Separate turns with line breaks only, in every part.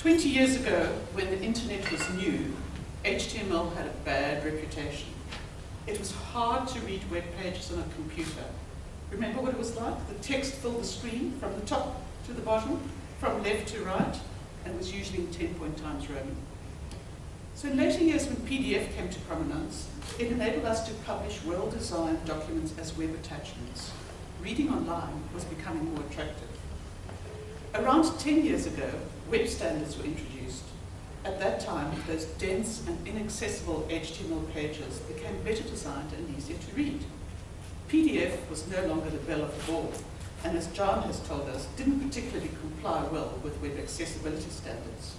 20 years ago, when the internet was new, HTML had a bad reputation. It was hard to read web pages on a computer. Remember what it was like? The text filled the screen from the top to the bottom, from left to right, and was usually in 10-point times Roman. So in later years, when PDF came to prominence, it enabled us to publish well-designed documents as web attachments. Reading online was becoming more attractive. Around 10 years ago, web standards were introduced. At that time, those dense and inaccessible HTML pages became better designed and easier to read. PDF was no longer the belle of the ball, and as John has told us, didn't particularly comply well with web accessibility standards.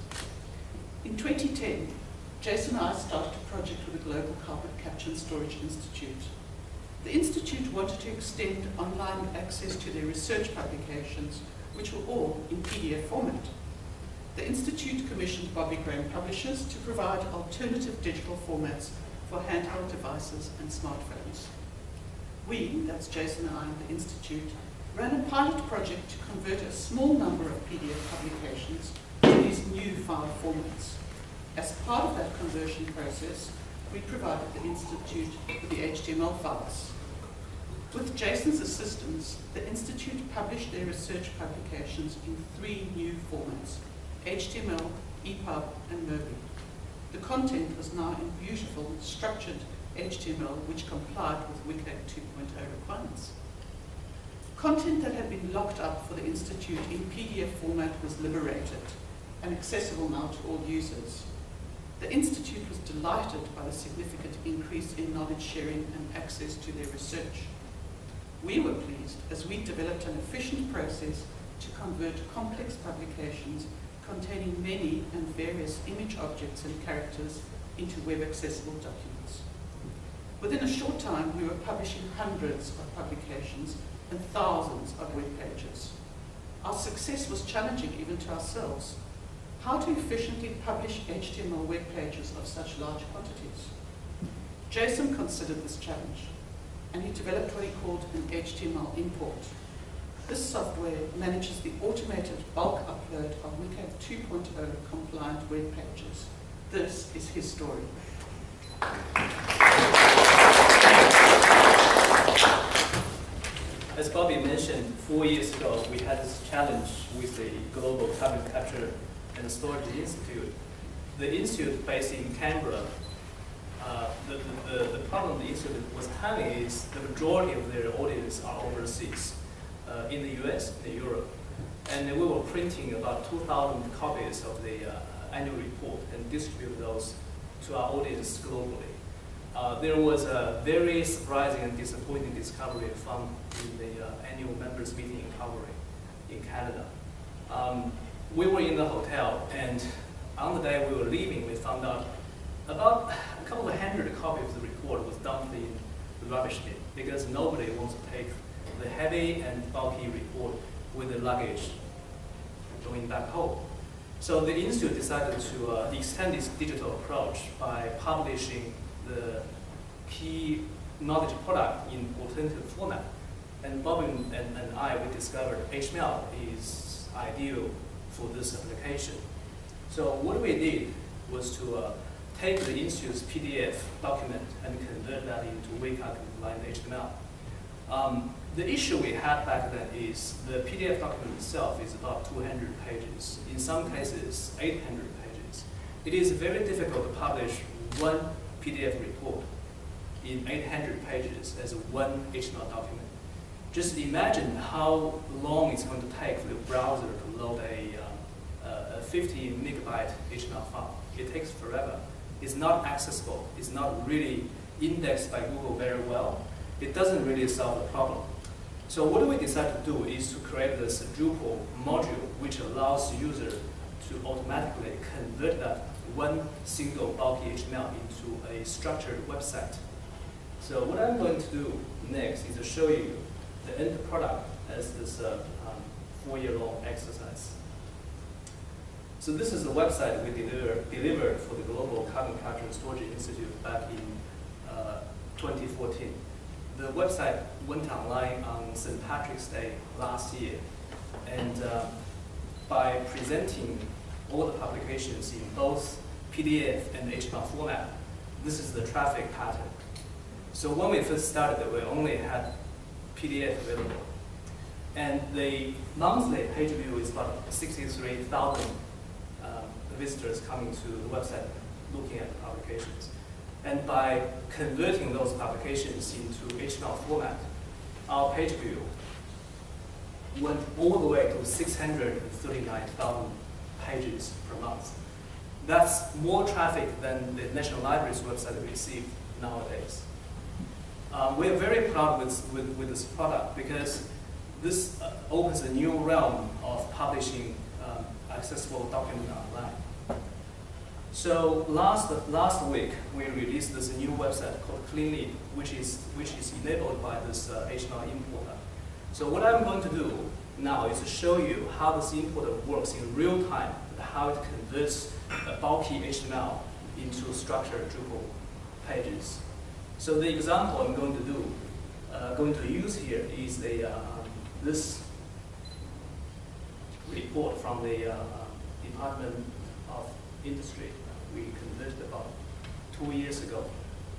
In 2010, Jason and I started a project with the Global Carbon Capture and Storage Institute. The Institute wanted to extend online access to their research publications, which were all in PDF format. The Institute commissioned Bobby Graham Publishers to provide alternative digital formats for handheld devices and smartphones. We, that's Jason and I and the Institute, ran a pilot project to convert a small number of PDF publications to these new file formats. As part of that conversion process, we provided the Institute with the HTML files. With Jason's assistance, the Institute published their research publications in 3 new formats: HTML, EPUB, and Mobi. The content was now in beautiful, structured HTML, which complied with WCAG 2.0 requirements. Content that had been locked up for the Institute in PDF format was liberated and accessible now to all users. The Institute was delighted by the significant increase in knowledge sharing and access to their research. We were pleased as we developed an efficient process to convert complex publications containing many and various image objects and characters into web-accessible documents. Within a short time, we were publishing hundreds of publications and thousands of web pages. Our success was challenging even to ourselves. How to efficiently publish HTML web pages of such large quantities? Jason considered this challenge, and he developed what he called an HTML import. This software manages the automated bulk upload of WCAG 2.0 compliant web pages. This is his story.
As Bobby mentioned, 4 years ago, we had this challenge with the Global Carbon Capture and Storage Institute. The institute based in Canberra, the problem the institute was having is the majority of their audience are overseas, in the US, in Europe. And we were printing about 2,000 copies of the annual report and distribute those to our audience globally. There was a very surprising and disappointing discovery found in the annual members meeting in Calgary, in Canada. We were in the hotel, and on the day we were leaving, we found out about a couple of hundred copies of the report was dumped in the rubbish bin because nobody wants to take the heavy and bulky report with the luggage going back home. So the Institute decided to extend its digital approach by publishing the key knowledge product in alternative format. And Bob and I, we discovered HTML is ideal for this application. So what we did was to take the Institute's PDF document and convert that into WCAG compliant HTML. The issue we had back then is the PDF document itself is about 200 pages, in some cases 800 pages. It is very difficult to publish one PDF report in 800 pages as one HTML document. Just imagine how long it's going to take for the browser to load a 50 megabyte HTML file. It takes forever. It's not accessible. It's not really indexed by Google very well. It doesn't really solve the problem. So what we decided to do is to create this Drupal module which allows the user to automatically convert that one single bulky HTML into a structured website. So what I'm going to do next is to show you the end product as this 4-year-long exercise. So this is the website we delivered for the Global Carbon Capture and Storage Institute back in 2014. The website went online on St. Patrick's Day last year, and by presenting all the publications in both PDF and HTML format. This is the traffic pattern. So when we first started, we only had PDF available. And the monthly page view is about 63,000 visitors coming to the website looking at the publications. And by converting those publications into HTML format, our page view went all the way to 639,000 pages per month. That's more traffic than the National Library's website receives nowadays. We are very proud with this product because this opens a new realm of publishing accessible document online. So last week we released this new website called Cleanly, which is enabled by this HTML importer. So what I'm going to do now is to show you how this importer works in real time and how it converts a bulky HTML into structured Drupal pages. So the example I'm going to use here is this report from the Department of Industry. We converted about 2 years ago.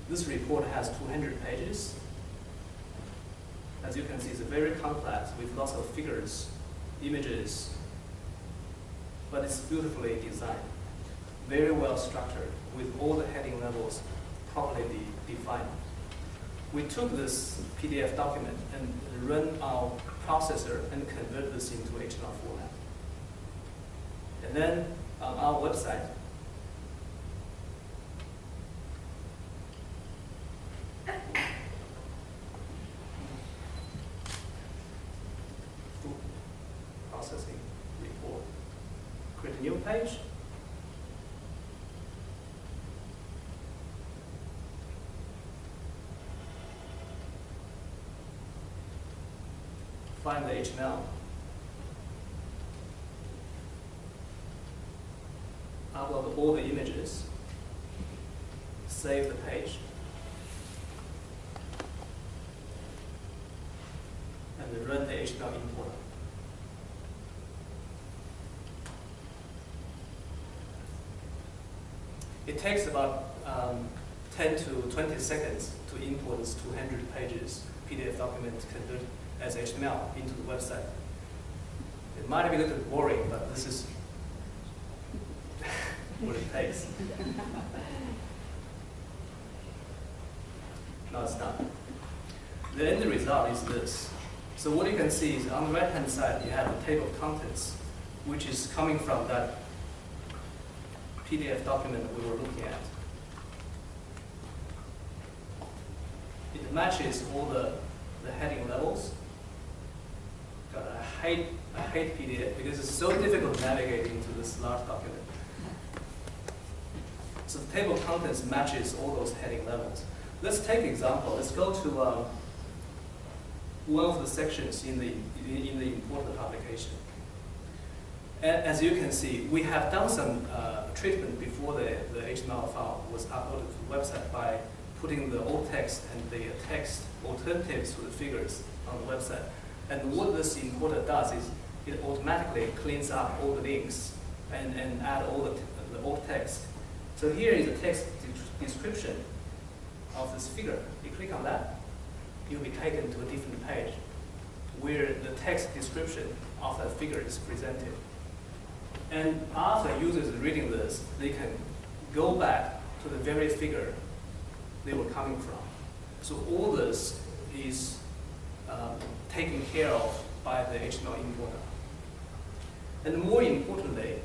This report has 200 pages. As you can see, it's very complex with lots of figures, images, but it's beautifully designed, very well structured, with all the heading levels properly defined. We took this PDF document and run our processor and convert this into HTML format. And then on our website, processing report, create a new page. Find the HTML. Upload all the images. Save the page. And then run the HTML importer. It takes about 10 to 20 seconds to import this 200 pages PDF document converted as HTML into the website. It might be a little boring, but this is what it takes. Now it's done. The end result is this. So what you can see is on the right-hand side, you have a table of contents, which is coming from that PDF document we were looking at. It matches all the heading levels. God, I hate PDF because it's so difficult to navigate into this large document. So the table of contents matches all those heading levels. Let's take an example. Let's go to one of the sections in the imported publication. And as you can see, we have done some treatment before the HTML file was uploaded to the website by putting the alt text and the text alternatives to the figures on the website. And what this importer does is it automatically cleans up all the links and add all the alt text. So here is the text description of this figure. You click on that, you'll be taken to a different page where the text description of that figure is presented. And after users reading this, they can go back to the very figure they were coming from. So all this is taken care of by the HTML importer. And more importantly,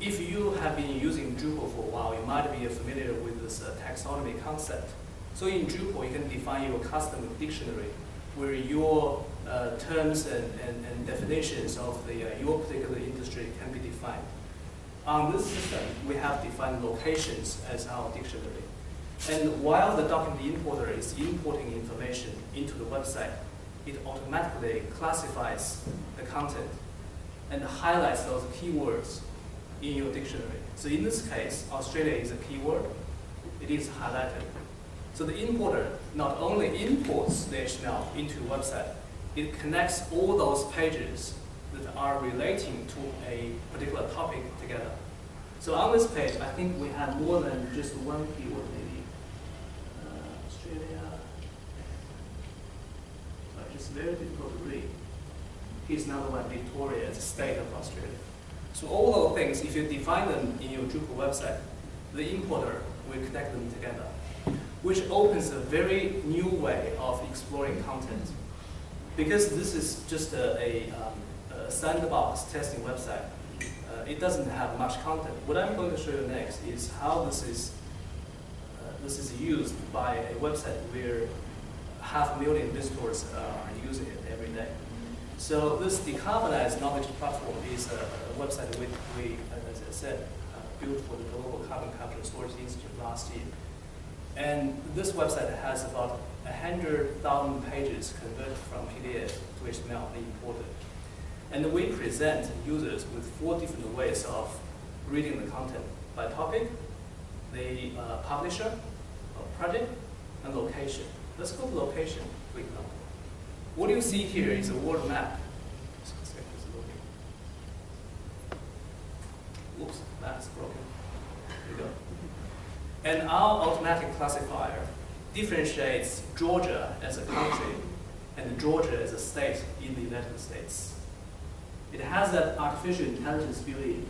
if you have been using Drupal for a while, you might be familiar with this taxonomy concept. So in Drupal, you can define your custom dictionary where your terms and definitions of your particular industry can be defined. On this system, we have defined locations as our dictionary. And while the document importer is importing information into the website, it automatically classifies the content and highlights those keywords in your dictionary. So in this case, Australia is a keyword. It is highlighted. So the importer not only imports the HTML into your website, it connects all those pages that are relating to a particular topic together. So on this page, I think we have more than just one keyword, maybe. Australia. It's very difficult to read. Here's another one, Victoria, it's the state of Australia. So all those things, if you define them in your Drupal website, the importer will connect them together, which opens a very new way of exploring content. Because this is just a sandbox testing website, it doesn't have much content. What I'm going to show you next is how this is used by a website where 500,000 visitors are using it every day. So this decarbonized knowledge platform is a website we, as I said, built for the Global Carbon Capture and Storage Institute last year. And this website has about 100,000 pages converted from PDF to HTML and imported. And we present users with 4 different ways of reading the content: by topic, the publisher, project, and location. Let's go to location, for example. What you see here is a world map. Oops, that's broken. Here we go. And our automatic classifier differentiates Georgia as a country and Georgia as a state in the United States. It has that artificial intelligence built in.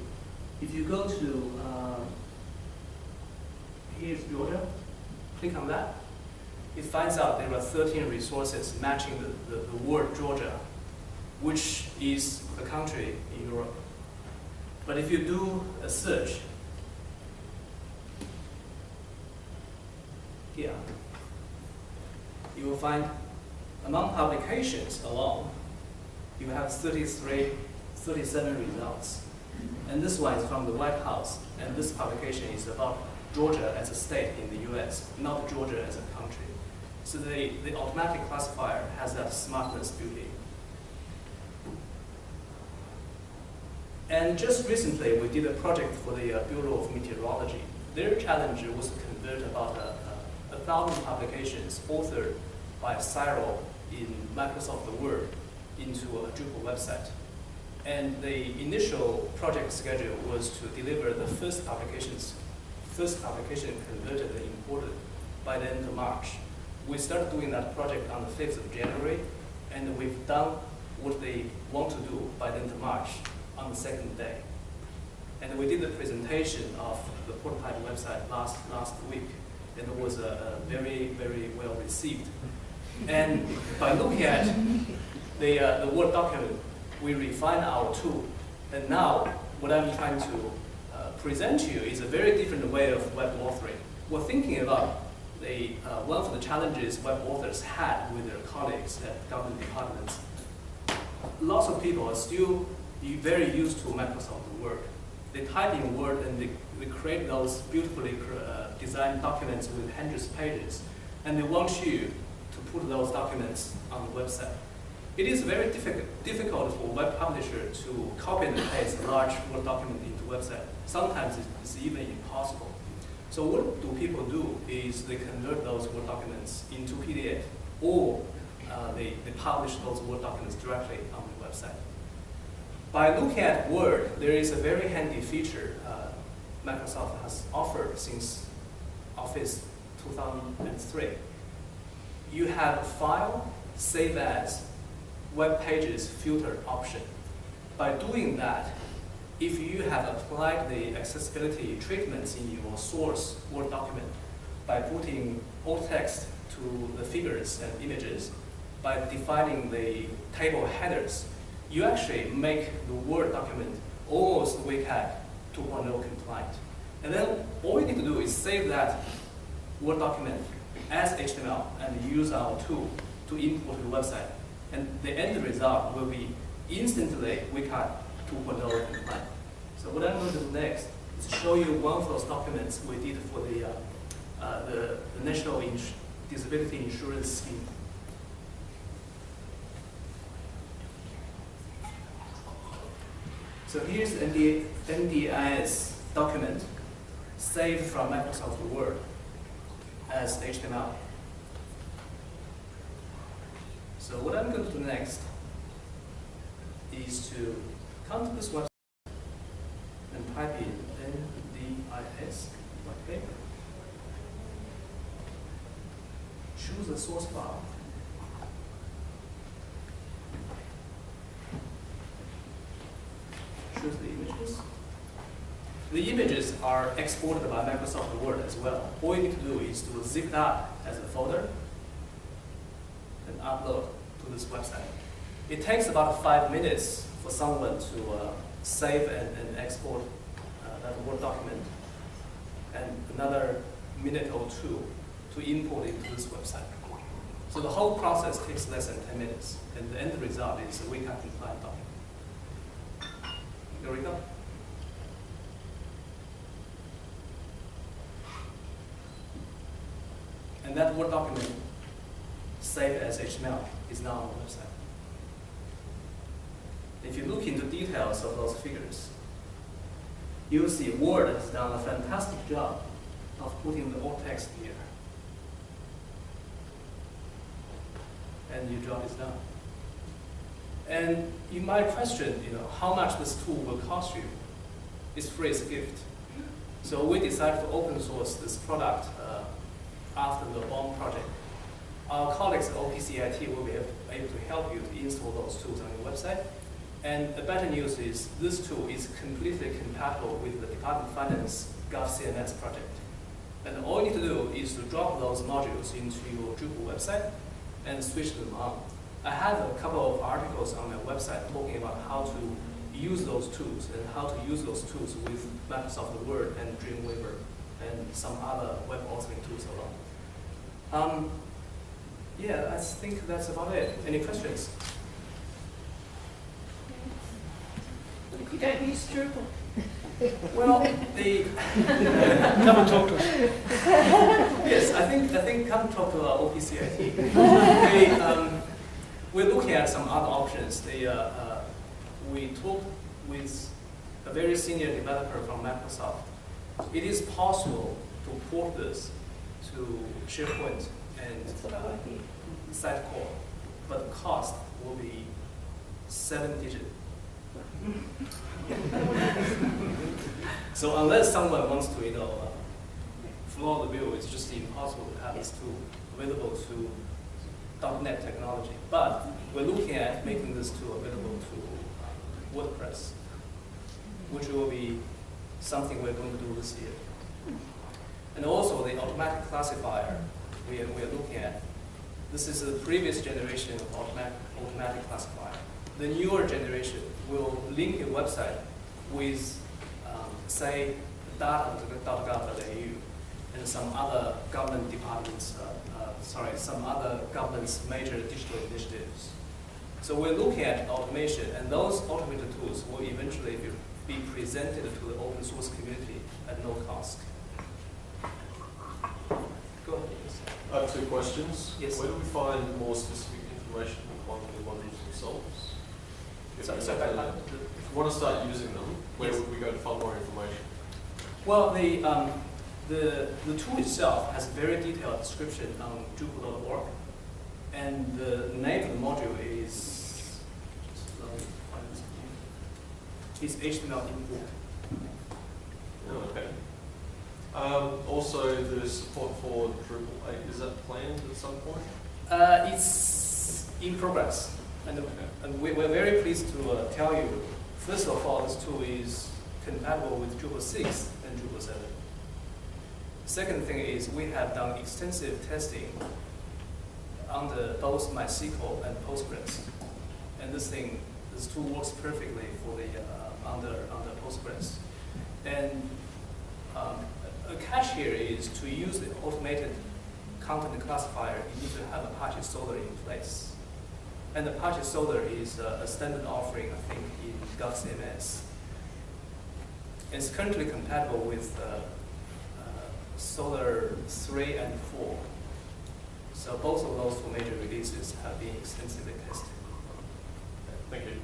If you go to, here's Georgia, click on that, it finds out there are 13 resources matching the word Georgia, which is a country in Europe. But if you do a search here, you will find among publications alone, you have 37 results. And this one is from the White House, and this publication is about Georgia as a state in the US, not Georgia as a country. So the automatic classifier has that smartness built in. And just recently, we did a project for the Bureau of Meteorology. Their challenge was to convert about 1,000 publications authored by Cyril in Microsoft Word into a Drupal website. And the initial project schedule was to deliver the first publication converted and imported by the end of March. We started doing that project on the 5th of January, and we've done what they want to do by the end of March on the 2nd day. And we did the presentation of the prototype website last week, and it was very, very well received. And by looking at the Word document, we refine our tool. And now, what I'm trying to present to you is a very different way of web authoring. We're thinking about one of the challenges web authors had with their colleagues at government departments. Lots of people are still very used to Microsoft Word. They type in Word and they create those beautifully designed documents with hundreds of pages. And they want you to put those documents on the website. It is very difficult for a web publisher to copy and paste a large Word document into a website. Sometimes it's even impossible. So what do people do is they convert those Word documents into PDF, or they publish those Word documents directly on the website. By looking at Word, there is a very handy feature Microsoft has offered since Office 2003. You have a File, Save As, Web Pages filter option. By doing that, if you have applied the accessibility treatments in your source Word document by putting alt text to the figures and images, by defining the table headers, you actually make the Word document almost WCAG 2.0 compliant. And then all you need to do is save that Word document as HTML and use our tool to import to the website. And the end result will be instantly WCAG 2.0 compliant. So what I'm going to do next is show you one of those documents we did for the National Disability Insurance Scheme. So here's the NDIS document saved from Microsoft Word as HTML. So what I'm going to do next is to come to this website and type in NDIS, okay? Choose the source file. Choose the images. The images are exported by Microsoft Word as well. All you need to do is to zip that as a folder and upload to this website. It takes about 5 minutes for someone to save and export that Word document, and another minute or two to import it to this website. So the whole process takes less than 10 minutes, and the end result is a WCAG compliant document. There we go. And that Word document, saved as HTML, is now on the website. If you look into details of those figures, you'll see Word has done a fantastic job of putting the alt text here. And your job is done. And you might question, how much this tool will cost you. It's free as a gift. So we decided to open source this product after the BOM project. Our colleagues at OPCIT will be able to help you to install those tools on your website. And the better news is this tool is completely compatible with the Department of Finance GovCMS project. And all you need to do is to drop those modules into your Drupal website and switch them on. I have a couple of articles on my website talking about how to use those tools and how to use those tools with Microsoft Word and Dreamweaver and some other web authoring tools along. Yeah, I think that's about it. Any questions?
If you don't use Drupal.
Well,
Come and talk to us.
yes, I think come talk to OPCIT. We're looking at some other options. We talked with a very senior developer from Microsoft. It is possible to port this to SharePoint and Sitecore, but the cost will be 7-digit. So unless someone wants to, floor the bill, it's just impossible to have this tool available to .NET technology. But we're looking at making this tool available to WordPress, which will be something we're going to do this year. And also the automatic classifier we are looking at. This is the previous generation of automatic classifier. The newer generation will link your website with, say, data.gov.au and some other government departments, some other government's major digital initiatives. So we're looking at automation, and those automated tools will eventually be presented to the open source community at no cost. Go ahead.
I have 2 questions.
Yes.
Where do we find more specific information on the modules themselves? If we want to start using them, where would we go to find more information?
Well, the tool itself has a very detailed description on Drupal.org, and the name of the module is HTML import.
Oh, okay. Also, the support for Drupal 8, is that planned at some point?
It's in progress, and we're very pleased to tell you, first of all, this tool is compatible with Drupal 6 and Drupal 7. Second thing is we have done extensive testing under both MySQL and Postgres, and this tool works perfectly for the under Postgres. And a catch here is to use the automated content classifier, you need to have Apache Solr in place. And Apache Solr is a standard offering, I think, in GovCMS. It's currently compatible with Solr 3 and 4. So both of those 2 major releases have been extensively tested.
Thank you.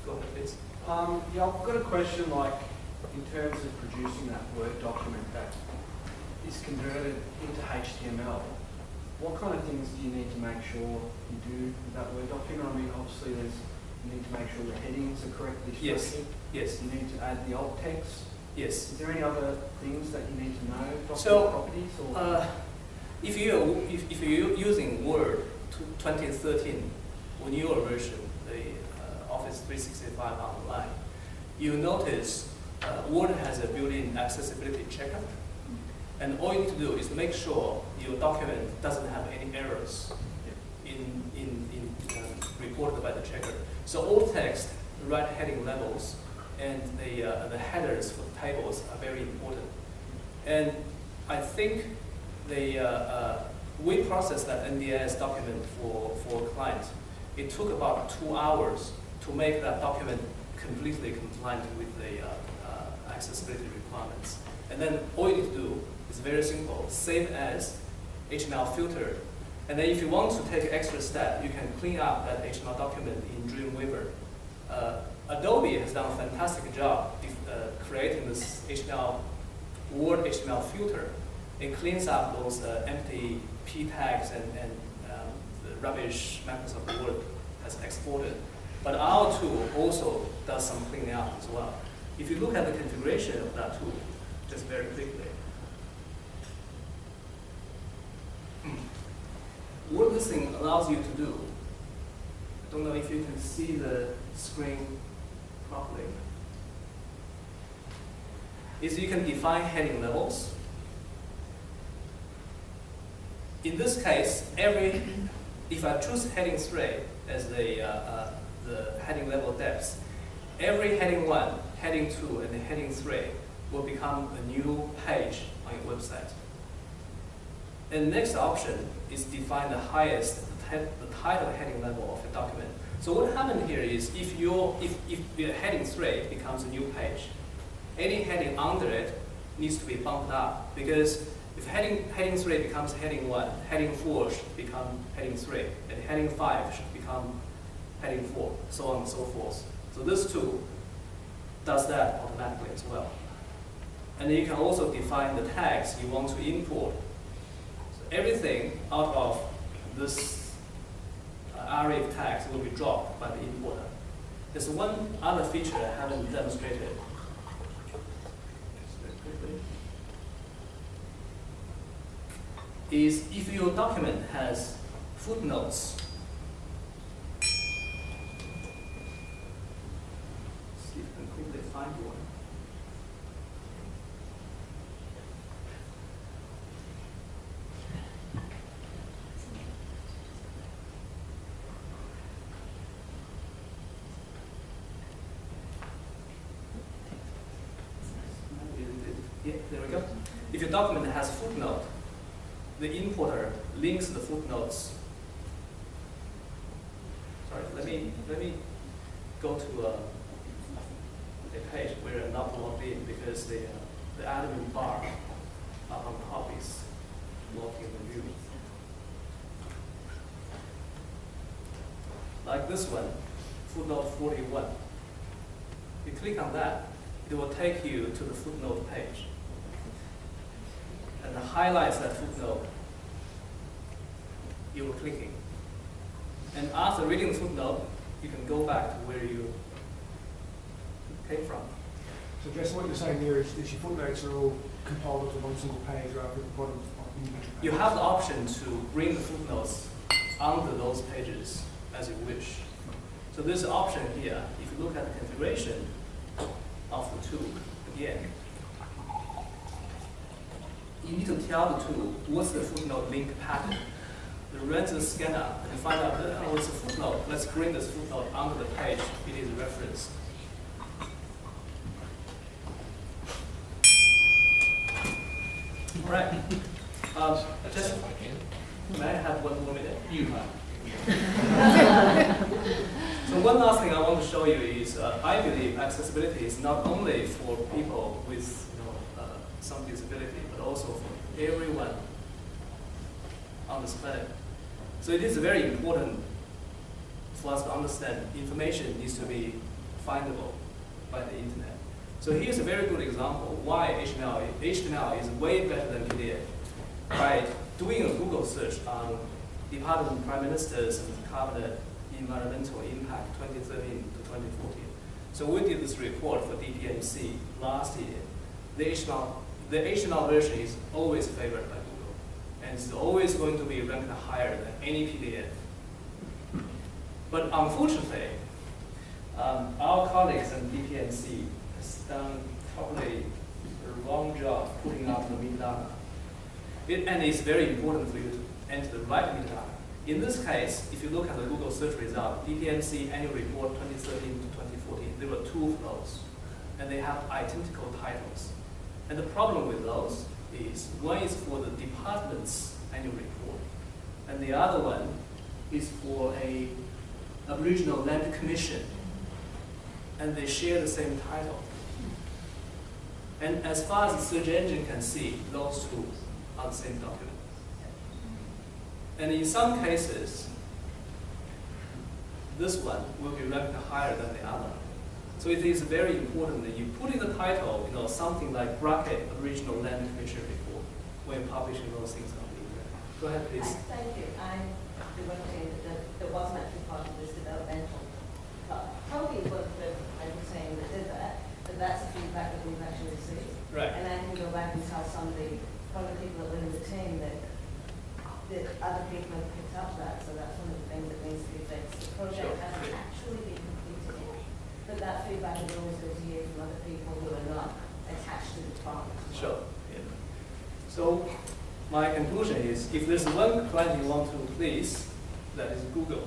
Go ahead, please.
Yeah, I've got a question, in terms of producing that Word document that is converted into HTML. what kind of things do you need to make sure you do with that Word document? I mean, obviously you need to make sure the headings are correctly structured.
Yes.
You need to add the alt text.
Yes.
Is there any other things that you need to know, document
So,
properties? Or?
If you're using Word 2013 or newer version, the Office 365 online, you notice Word has a built-in accessibility checker, and all you need to do is make sure your document doesn't have any errors reported by the checker. So all text, the right heading levels, and the headers for the tables are very important. And I think we processed that NDIS document for a client. It took about 2 hours to make that document completely compliant with the accessibility requirements. And then all you need to do is very simple: save as HTML filter. And then if you want to take an extra step, you can clean up that HTML document in Dreamweaver. Adobe has done a fantastic job creating this Word HTML filter. It cleans up those empty p tags and the rubbish Microsoft Word has exported. But our tool also does some cleaning up as well. If you look at the configuration of that tool, just very quickly, what this thing allows you to do, I don't know if you can see the screen properly, is you can define heading levels. In this case, if I choose heading 3 as the heading level depth, every heading 1, heading 2, and heading 3 will become a new page on your website. And the next option is define the highest, the title heading level of the document. So what happened here is if your heading 3 becomes a new page, any heading under it needs to be bumped up, because if heading 3 becomes heading 1, heading 4 should become heading 3, and heading 5 should become heading 4, so on and so forth. So this tool does that automatically as well. And then you can also define the tags you want to import. So everything out of this array of tags will be dropped by the importer. There's one other feature I haven't demonstrated. Is if your document has footnotes, see if you can quickly find one. Yeah, there we go. If your document has footnote, the importer links the footnotes. Sorry, let me go to a page where I'm not logged in, because the admin bar up on top is blocking the view. Like this one, footnote 41. You click on that, it will take you to the footnote page. And highlights that footnote you were clicking. And after reading the footnote, you can go back to where you came from.
So Jess, what you're saying there is your footnotes are all compiled to one single page rather than one individual page.
You have the option to bring the footnotes onto those pages as you wish. So there's an option here. If you look at the configuration of the tool, again, you need to tell the tool what's the footnote link pattern. It runs the scanner and find out, oh, it's a footnote. Let's bring this footnote onto the page it is referenced. All right. Just, may I have one more minute?
You have.
So one last thing I want to show you is, I believe accessibility is not only for people with some disability, but also for everyone on this planet. So it is very important for us to understand information needs to be findable by the internet. So here's a very good example why HTML is way better than PDF. By doing a Google search on Department of Prime Minister's Cabinet Environmental Impact 2013 to 2014. So we did this report for DPMC last year. The HTML version is always favored by Google, and it's always going to be ranked higher than any PDF. But unfortunately, our colleagues in DPMC has done probably the wrong job putting out the metadata. And it's very important for you to enter the right metadata. In this case, if you look at the Google search result, DPMC annual report 2013 to 2014, there were 2 of those, and they have identical titles. And the problem with those is one is for the department's annual report, and the other one is for a Aboriginal Land Commission, and they share the same title. And as far as the search engine can see, those 2 are the same document. And in some cases, this one will be ranked higher than the other. So it is very important that you put in the title, something like bracket Aboriginal Land Commission report when publishing those things on the internet. Go ahead, please.
Thank you. I'm the one thing that wasn't actually part of this developmental. Probably it was I was saying that did that, but that's the feedback that we've actually received.
Right.
And I can go back and tell one of the people that were in the team that other people have picked up that, so that's one of the things that needs to be fixed. The project hasn't actually been completed yet, but that feedback is always good to hear from other people who are not attached to the department.
Sure. Yeah. So my conclusion is, if there's one client you want to please, that is Google.